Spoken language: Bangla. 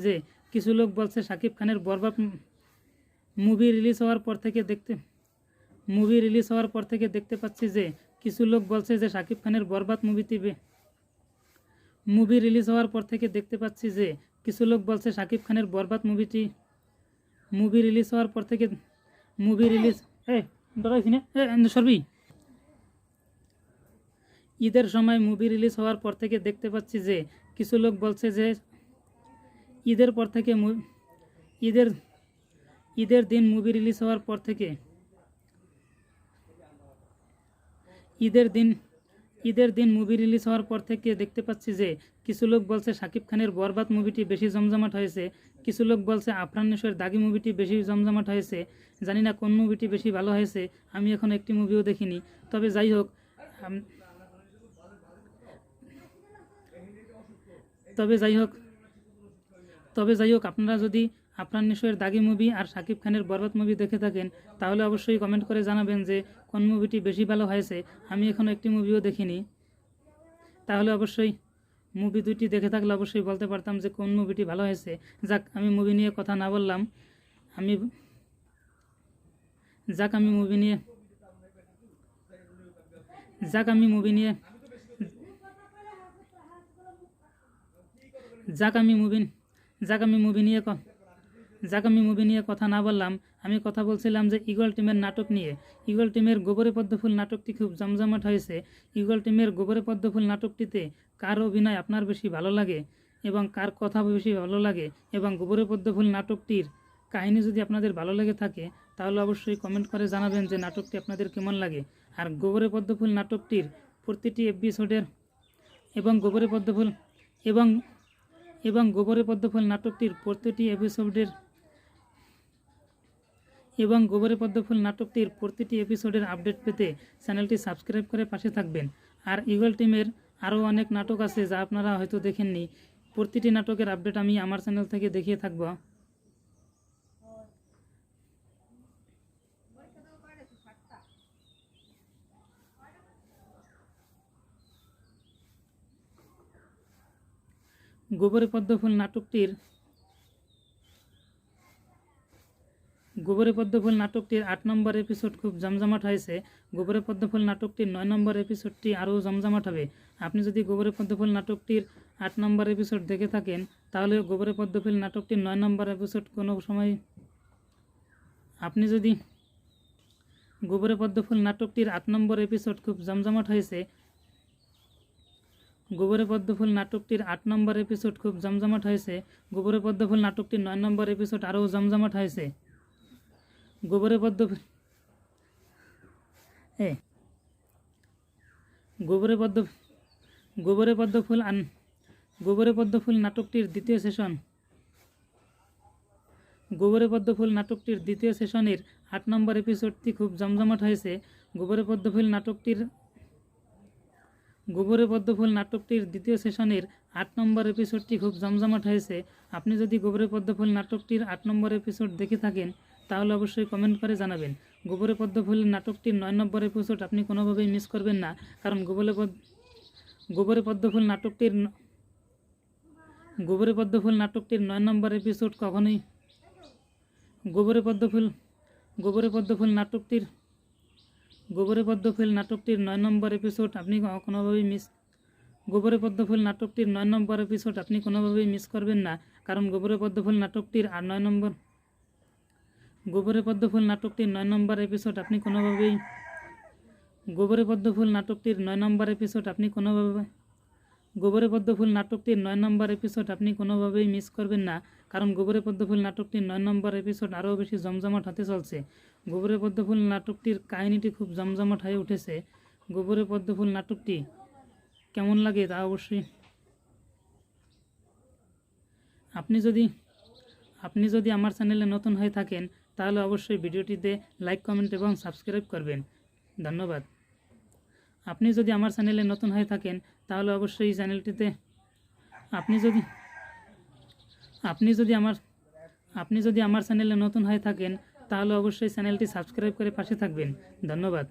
যে কিছু লোক বলছে শাকিব খানের বরবাদ মুভি রিলিজ হওয়ার পর থেকে দেখতে পাচ্ছি যে কিছু লোক বলছে যে শাকিব খানের বরবাদ মুভি রিলিজ হওয়ার পর থেকে দেখতে পাচ্ছি যে কিছু লোক বলছে শাকিব খানের বরবাদ মুভি রিলিজ হওয়ার পর থেকে ঈদের সময় মুভি রিলিজ হওয়ার পর থেকে দেখতে পাচ্ছি যে কিছু লোক বলছে যে ঈদের দিন মুভি রিলিজ হওয়ার পর থেকে দেখতে পাচ্ছি যে কিছু লোক বলছে শাকিব খানের বরবাদ মুভিটি বেশি জমজমাট হয়েছে, কিছু লোক বলছে আফরান নিশোর দাগি মুভিটি বেশি জমজমাট হয়েছে। জানি না কোন মুভিটি বেশি ভালো হয়েছে, আমি এখন একটি মুভিও দেখিনি। তবে যাই হোক আপনারা যদি আফরান নিশোর দাগি মুভি আর শাকিব খানের বরবাদ মুভি দেখে থাকেন তাহলে অবশ্যই কমেন্ট করে জানাবেন যে কোন মুভিটি বেশি ভালো হয়েছে। আমি এখনও একটি মুভিও দেখিনি, তাহলে অবশ্যই মুভি দুইটি দেখে থাকলে অবশ্যই বলতে পারতাম যে কোন মুভিটি ভালো হয়েছে। যাক, আমি মুভি নিয়ে কথা না বললাম, আমি কথা না বললাম। আমি কথা বলছিলাম যে ঈগল টিমের নাটক নিয়ে। ঈগল টিমের গোবরে পদ্মফুল নাটকটি খুব জমজমাট হয়েছে। ঈগল টিমের গোবরে পদ্মফুল নাটকটিতে কার অভিনয় আপনার বেশি ভালো লাগে এবং কার কথা বেশি ভালো লাগে, এবং গোবরে পদ্মফুল নাটকটির কাহিনী যদি আপনাদের ভালো লেগে থাকে তাহলে অবশ্যই কমেন্ট করে জানাবেন যে নাটকটি আপনাদের কেমন লাগে। আর গোবরে পদ্মফুল নাটকটির প্রতিটি এপিসোডের গোবরে পদ্মফুল নাটকটির প্রতিটি এপিসোডের আপডেট পেতে চ্যানেলটি সাবস্ক্রাইব করে পাশে থাকবেন। আর ঈগল টিমের আরও অনেক নাটক আছে যা আপনারা হয়তো দেখেননি। প্রতিটি নাটকের আপডেট আমি আমার চ্যানেল থেকে দেখিয়ে থাকব। গোবরে পদ্মফুল নাটকটির 8 নম্বর এপিসোড খুব জমজমাট হয়েছে। গোবরে পদ্মফুল নাটকটির 9 নম্বর এপিসোডটি আরও জমজমাট হবে। আপনি যদি গোবরে পদ্মফুল নাটকটির 8 নম্বর এপিসোড দেখে থাকেন তাহলে গোবরে পদ্মফুল নাটকটির 9 নম্বর এপিসোড কোনো সময় গোবরে পদ্মফুল নাটকটির 8 নম্বর এপিসোড খুব জমজমাট হয়েছে। গোবরে পদ্মফুল নাটকটির 8 নম্বর এপিসোড খুব জমজমাট হয়েছে। গোবরে পদ্মফুল নাটকটির 9 নম্বর এপিসোড আরও জমজমাট হয়েছে। গোবরে পদ্মফুল নাটকটির দ্বিতীয় সেশনের 8 নম্বর এপিসোডটি খুব জমজমাট হয়েছে। গোবরে পদ্মফুল নাটকটির দ্বিতীয় সেশনের 8 নম্বর এপিসোডটি খুব জমজমাট হয়েছে। আপনি যদি গোবরে পদ্মফুল নাটকটির 8 নম্বর এপিসোড দেখে থাকেন তাহলে অবশ্যই কমেন্ট করে জানাবেন। গোবরে পদ্মফুল নাটকটির 9 নম্বর এপিসোড আপনি কোনোভাবেই মিস করবেন না, কারণ গোবরে পদ্মফুল নাটকটির 9 নম্বর এপিসোড কখনোই গোবরে পদ্মফুল নাটকটির 9 নম্বর এপিসোড আপনি কোনোভাবেই মিস করবেন না, কারণ গোবরে পদ্মফুল নাটকটির 9 নম্বর এপিসোড আপনি কোনোভাবেই মিস করবেন না, কারণ গোবরে পদ্মফুল নাটকটির 9 নম্বর এপিসোড আরও বেশি জমজমাট হতে চলছে। গোবরে পদ্মফুল নাটকটির কাহিনীটি খুব জমজমাট হয়ে উঠেছে। গোবরে পদ্মফুল নাটকটি কেমন লাগে তা অবশ্যই আপনি যদি আমার চ্যানেলে নতুন হয়ে থাকেন তাহলে অবশ্যই ভিডিওটিতে লাইক, কমেন্ট এবং সাবস্ক্রাইব করবেন। ধন্যবাদ। আপনি যদি আমার চ্যানেলে নতুন হয়ে থাকেন তাহলে অবশ্যই চ্যানেলটিতে আপনি যদি আমার চ্যানেলে নতুন হয়ে থাকেন তাহলে অবশ্যই চ্যানেলটি সাবস্ক্রাইব করে পাশে থাকবেন। ধন্যবাদ।